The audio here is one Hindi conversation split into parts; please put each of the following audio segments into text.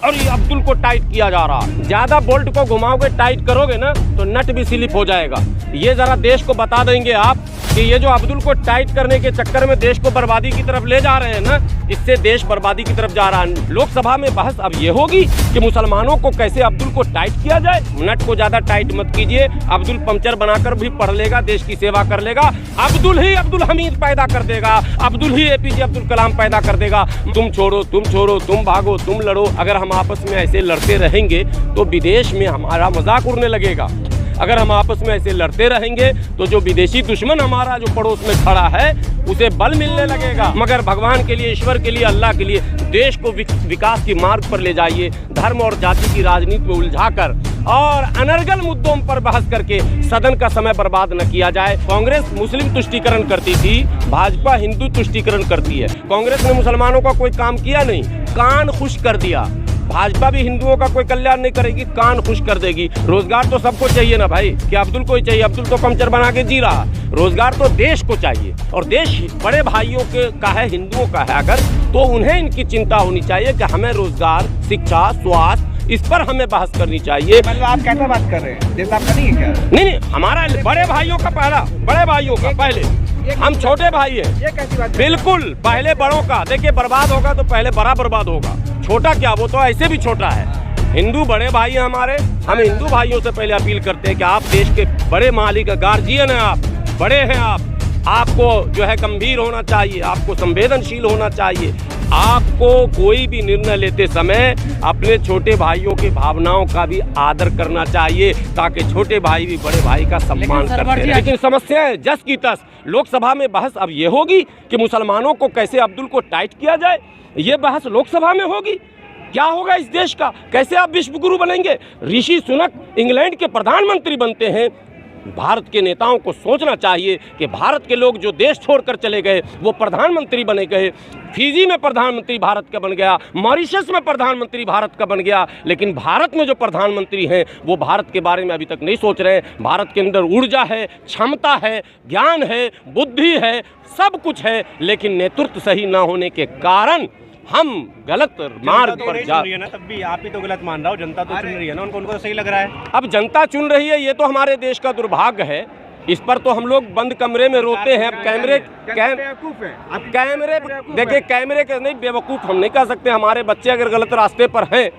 और ये अब्दुल को टाइट किया जा रहा है। ज्यादा बोल्ट को घुमाओगे, टाइट करोगे ना तो नट भी स्लिप हो जाएगा। ये जरा देश को बता देंगे आप कि ये जो अब्दुल को टाइट करने के चक्कर में देश को बर्बादी की तरफ ले जा रहे हैं ना, इससे देश बर्बादी की तरफ जा रहा है। लोकसभा में बहस अब ये होगी कि मुसलमानों को कैसे अब्दुल को टाइट किया जाए। नट को ज्यादा टाइट मत कीजिए, अब्दुल पंचर बनाकर भी पढ़ लेगा, देश की सेवा कर लेगा। अब्दुल ही अब्दुल हमीद पैदा कर देगा, अब्दुल ही APJ अब्दुल कलाम पैदा कर देगा। तुम छोड़ो, तुम भागो, तुम लड़ो। अगर हम आपस में ऐसे लड़ते रहेंगे तो विदेश में हमारा मजाक उड़ने लगेगा। अगर हम आपस में ऐसे लड़ते रहेंगे तो जो विदेशी दुश्मन हमारा जो पड़ोस में खड़ा है उसे बल मिलने लगेगा। मगर भगवान के लिए, ईश्वर के लिए, अल्लाह के लिए देश को विकास की मार्ग पर ले जाइए। धर्म और जाति की राजनीति में उलझाकर और अनर्गल मुद्दों पर बहस करके सदन का समय बर्बाद न किया जाए। कांग्रेस मुस्लिम तुष्टीकरण करती थी, भाजपा हिंदू तुष्टीकरण करती है। कांग्रेस ने मुसलमानों का कोई काम किया नहीं, कान खुश कर दिया। भाजपा भी हिंदुओं का कोई कल्याण नहीं करेगी, कान खुश कर देगी। रोजगार तो सबको चाहिए ना भाई, कि अब्दुल को ही चाहिए? अब्दुल तो पंचर बना के जी रहा। रोजगार तो देश को चाहिए, और देश बड़े भाइयों के का है, हिंदुओं का है। अगर तो उन्हें इनकी चिंता होनी चाहिए कि हमें रोजगार, शिक्षा, स्वास्थ्य, इस पर हमें बहस करनी चाहिए। मतलब आप कैसा बात कर रहे हैं? देश आपका नहीं है क्या? नहीं, हमारा बड़े भाइयों का पहला, बड़े भाइयों का पहले, हम छोटे भाई हैं। ये कैसी बात? बिल्कुल, पहले बड़ों का। देखिए, बर्बाद होगा तो पहले बड़ा बर्बाद होगा, छोटा क्या, वो तो ऐसे भी छोटा है। हिंदू बड़े भाई हैं हमारे। हम हिंदू भाइयों से पहले अपील करते हैं कि आप देश के बड़े मालिक, गार्जियन हैं, आप बड़े हैं। आपको जो है गंभीर होना चाहिए, आपको संवेदनशील होना चाहिए। आपको कोई भी निर्णय लेते समय अपने छोटे भाइयों की भावनाओं का भी आदर करना चाहिए, ताकि छोटे भाई भी बड़े भाई का सम्मान करते हैं। लेकिन समस्याएं जस की तस। लोकसभा में बहस अब ये होगी कि मुसलमानों को कैसे अब्दुल को टाइट किया जाए। ये बहस लोकसभा में होगी। क्या होगा इस देश का? कैसे आप विश्व गुरु बनेंगे? ऋषि सुनक इंग्लैंड के प्रधानमंत्री बनते हैं। भारत के नेताओं को सोचना चाहिए कि भारत के लोग जो देश छोड़कर चले गए वो प्रधानमंत्री बने गए। फिजी में प्रधानमंत्री भारत का बन गया, मॉरिशस में प्रधानमंत्री भारत का बन गया, लेकिन भारत में जो प्रधानमंत्री हैं वो भारत के बारे में अभी तक नहीं सोच रहे हैं। भारत के अंदर ऊर्जा है, क्षमता है, ज्ञान है, बुद्धि है, सब कुछ है, लेकिन नेतृत्व सही न होने के कारण हम गलत मार्ग पर जा रहे हैं। तब भी आप ही तो गलत मान रहा हो, जनता तो चुन रही है ना, उनको तो सही लग रहा है। अब जनता चुन रही है, ये तो हमारे देश का दुर्भाग्य है। इस पर तो हम लोग बंद कमरे में रोते हैं। अब कैमरे देखिए, कैमरे के नहीं, बेवकूफ़ हम नहीं कह सकते। हमारे बच्चे अगर गलत रास्ते पर हैं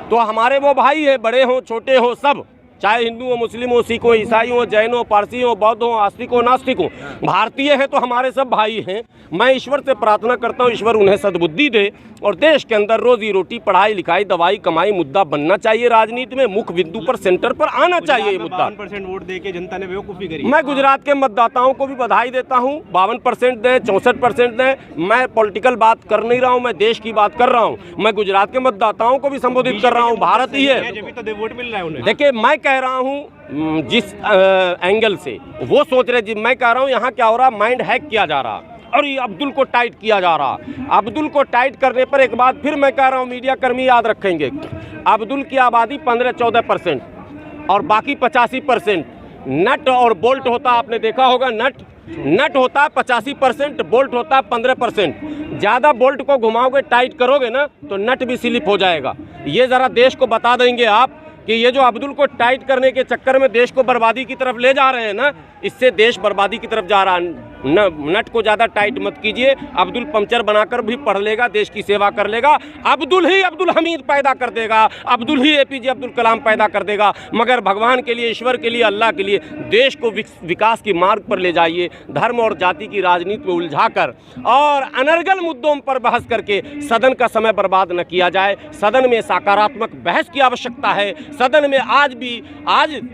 तो हमारे वो भाई हैं, बड़े हों छोटे हों सब, चाहे हिंदू हो, मुस्लिम हो, सिख हो, ईसाई हो, जैन हो, पारसी हो, बौद्ध हो, आस्तिक हो, नास्तिक हो, भारतीय हैं तो हमारे सब भाई हैं। मैं ईश्वर से प्रार्थना करता हूँ ईश्वर उन्हें सद्बुद्धि दे और देश के अंदर रोजी रोटी, पढ़ाई लिखाई, दवाई कमाई मुद्दा बनना चाहिए। राजनीति में मुख्य बिंदु पर, सेंटर पर आना चाहिए ये मुद्दा। 52% वोट देके जनता ने बेवकूफ़ी करी। मैं गुजरात के मतदाताओं को भी बधाई देता हूँ। 52% दें, 64% दें। मैं पॉलिटिकल बात कर नहीं रहा हूँ, मैं देश की बात कर रहा हूँ। मैं गुजरात के मतदाताओं को भी संबोधित कर रहा हूँ। भारत ही है, वोट मिल रहा है उन्हें। देखिए, मैं कह रहा हूँ जिस एंगल से वो सोच रहे, मैं कह रहा हूँ यहाँ क्या हो रहा, माइंड हैक किया जा रहा और ये अब्दुल को टाइट किया जा रहा। अब्दुल को टाइट करने पर एक बात फिर मैं कह रहा हूँ, मीडिया कर्मी याद रखेंगे, अब्दुल की आबादी 15-14% और बाकी 85% नट और बोल्ट होता। आपने देखा होगा, नट होता है 85%, बोल्ट होता है 15%। ज़्यादा बोल्ट को घुमाओगे, टाइट करोगे ना तो नट भी स्लिप हो जाएगा। ये ज़रा देश को बता देंगे आप कि ये जो अब्दुल को टाइट करने के चक्कर में देश को बर्बादी की तरफ ले जा रहे हैं ना, इससे देश बर्बादी की तरफ जा रहा है। नट को ज़्यादा टाइट मत कीजिए, अब्दुल पंचर बनाकर भी पढ़ लेगा, देश की सेवा कर लेगा। अब्दुल ही अब्दुल हमीद पैदा कर देगा, अब्दुल ही APJ अब्दुल कलाम पैदा कर देगा। मगर भगवान के लिए, ईश्वर के लिए, अल्लाह के लिए देश को विकास की मार्ग पर ले जाइए। धर्म और जाति की राजनीति में उलझाकर और अनर्गल मुद्दों पर बहस करके सदन का समय बर्बाद न किया जाए। सदन में सकारात्मक बहस की आवश्यकता है। सदन में आज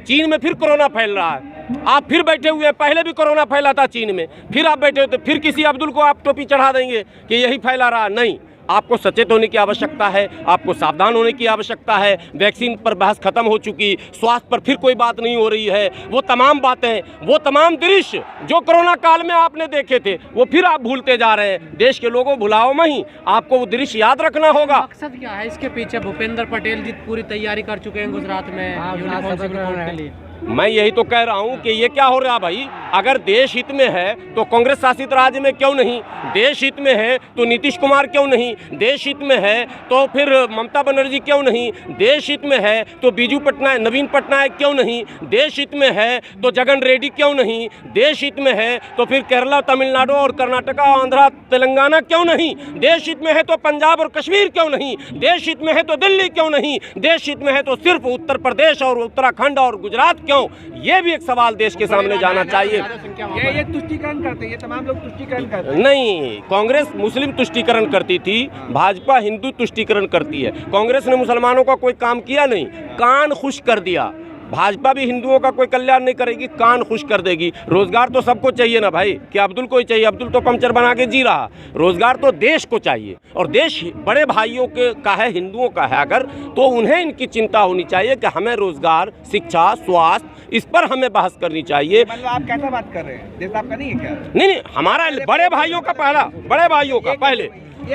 चीन में फिर कोरोना फैल रहा है। आप फिर बैठे हुए हैं, पहले भी कोरोना फैला था चीन में, फिर आप बैठे होते, फिर किसी अब्दुल को आप टोपी चढ़ा देंगे कि यही फैला रहा। नहीं, आपको सचेत होने की आवश्यकता है, आपको सावधान होने की आवश्यकता है। वैक्सीन पर बहस खत्म हो चुकी, स्वास्थ्य पर फिर कोई बात नहीं हो रही है। वो तमाम बातें, वो तमाम दृश्य जो कोरोना काल में आपने देखे थे वो फिर आप भूलते जा रहे हैं। देश के लोगों, भुलाओ नहीं, आपको वो दृश्य याद रखना होगा। मकसद क्या है इसके पीछे? भूपेंद्र पटेल जी पूरी तैयारी कर चुके हैं गुजरात में यूनिफॉर्म सिविल कोड के लिए। मैं यही तो कह रहा हूँ कि ये क्या हो रहा है भाई। अगर देश हित में है तो कांग्रेस शासित राज्य में क्यों नहीं, देश हित में है तो नीतीश कुमार क्यों नहीं, देश हित में है तो फिर ममता बनर्जी क्यों नहीं, देश हित में है तो बीजू पटनायक नवीन पटनायक क्यों नहीं, देश हित में है तो जगन रेड्डी क्यों नहीं, देश हित में है तो फिर केरला तमिलनाडु और कर्नाटका आंध्रा तेलंगाना क्यों नहीं, देश हित में है तो पंजाब और कश्मीर क्यों नहीं, देश हित में है तो दिल्ली क्यों नहीं, देश हित में है तो सिर्फ उत्तर प्रदेश और उत्तराखंड और गुजरात क्यों। ये भी एक सवाल देश के सामने जाना चाहिए। ये तुष्टीकरण करते हैं, ये तमाम लोग तुष्टीकरण करते हैं। नहीं, कांग्रेस मुस्लिम तुष्टीकरण करती थी, भाजपा हिंदू तुष्टीकरण करती है। कांग्रेस ने मुसलमानों का कोई काम किया नहीं, कान खुश कर दिया। भाजपा भी हिंदुओं का कोई कल्याण नहीं करेगी, कान खुश कर देगी। रोजगार तो सबको चाहिए ना भाई, कि अब्दुल को ही चाहिए, अब्दुल तो पंचर बना के जी रहा। रोजगार तो देश को चाहिए, और देश बड़े भाइयों के का है, हिंदुओं का है अगर, तो उन्हें इनकी चिंता होनी चाहिए कि हमें रोजगार, शिक्षा, स्वास्थ्य, इस पर हमें बहस करनी चाहिए। मतलब आप कैसा बात कर रहे हैं, देश आपका नहीं है क्या? नहीं, हमारा बड़े भाइयों का पहला, बड़े भाइयों का पहले,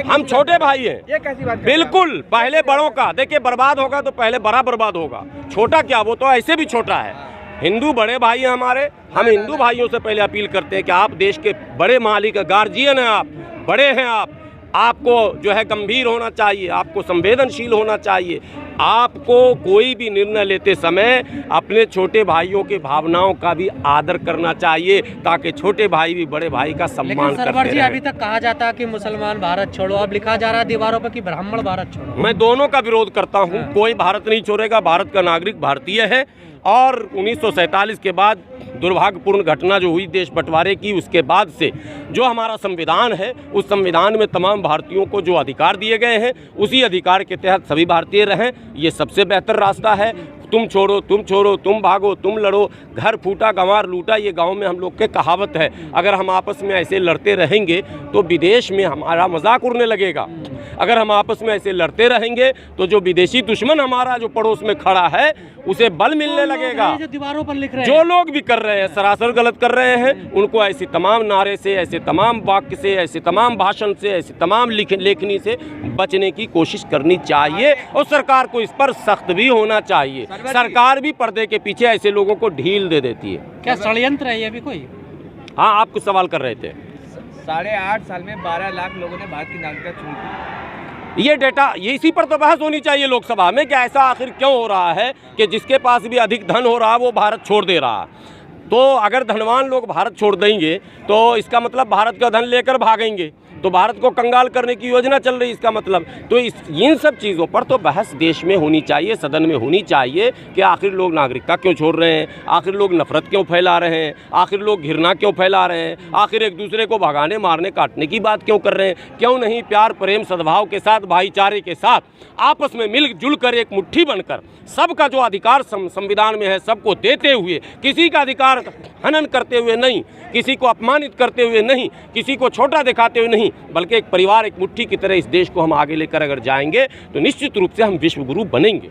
हम छोटे भाई हैं। ये कैसी बात? बिल्कुल, पहले बड़ों का। देखिए, बर्बाद होगा तो पहले बड़ा बर्बाद होगा, छोटा क्या, वो तो ऐसे भी छोटा है। हिंदू बड़े भाई हैं हमारे, हम हिंदू भाइयों से पहले अपील करते हैं कि आप देश के बड़े मालिक, गार्जियन हैं आप, बड़े हैं आपको जो है गंभीर होना चाहिए, आपको संवेदनशील होना चाहिए। आपको कोई भी निर्णय लेते समय अपने छोटे भाइयों के भावनाओं का भी आदर करना चाहिए, ताकि छोटे भाई भी बड़े भाई का सम्मान करते रहें। जी, अभी तक कहा जाता है कि मुसलमान भारत छोड़ो, अब लिखा जा रहा है दीवारों पर कि ब्राह्मण भारत छोड़ो। मैं दोनों का विरोध करता हूं। कोई भारत नहीं छोड़ेगा, भारत का नागरिक भारतीय है। और 1947 के बाद दुर्भाग्यपूर्ण घटना जो हुई देश बंटवारे की, उसके बाद से जो हमारा संविधान है, उस संविधान में तमाम भारतीयों को जो अधिकार दिए गए हैं, उसी अधिकार के तहत सभी भारतीय रहें। ये सबसे बेहतर रास्ता है। तुम छोड़ो, तुम छोड़ो, तुम भागो, तुम लड़ो, घर फूटा गंवार लूटा, ये गांव में हम लोग के कहावत है। अगर हम आपस में ऐसे लड़ते रहेंगे तो विदेश में हमारा मजाक उड़ने लगेगा। अगर हम आपस में ऐसे लड़ते रहेंगे तो जो विदेशी दुश्मन हमारा जो पड़ोस में खड़ा है, उसे बल मिलने लगेगा। जो दीवारों पर लिख रहे जो लोग भी कर रहे हैं, सरासर गलत कर रहे हैं, उनको ऐसी तमाम नारे से, ऐसे तमाम वाक्य से, ऐसे तमाम भाषण से, ऐसे तमाम लेखनी से बचने की कोशिश करनी चाहिए। और सरकार को इस पर सख्त भी होना चाहिए। सरकार भी पर्दे के पीछे ऐसे लोगों को ढील दे देती है। क्या षड्यंत्र है ये भी कोई? हाँ, आप कुछ सवाल कर रहे थे। 8.5 साल में 12 लाख लोगों ने भारत की नागरिकता छीन ली। ये डेटा, ये इसी पर तो बहस होनी चाहिए लोकसभा में कि ऐसा आखिर क्यों हो रहा है कि जिसके पास भी अधिक धन हो रहा है वो भारत छोड़ दे रहा है। तो अगर धनवान लोग भारत छोड़ देंगे तो इसका मतलब भारत का धन लेकर भागेंगे, तो भारत को कंगाल करने की योजना चल रही है इसका मतलब। तो इन सब चीज़ों पर तो बहस देश में होनी चाहिए, सदन में होनी चाहिए कि आखिर लोग नागरिकता क्यों छोड़ रहे हैं, आखिर लोग नफरत क्यों फैला रहे हैं, आखिर लोग घृणा क्यों फैला रहे हैं, आखिर एक दूसरे को भगाने मारने काटने की बात क्यों कर रहे हैं। क्यों नहीं प्यार प्रेम सद्भाव के साथ, भाईचारे के साथ आपस में मिलजुल कर एक मुट्ठी बनकर सबका जो अधिकार संविधान में है सबको देते हुए, किसी का अधिकार हनन करते हुए नहीं, किसी को अपमानित करते हुए नहीं, किसी को छोटा दिखाते हुए नहीं, बल्कि एक परिवार, एक मुट्ठी की तरह इस देश को हम आगे लेकर अगर जाएंगे तो निश्चित रूप से हम विश्व गुरु बनेंगे।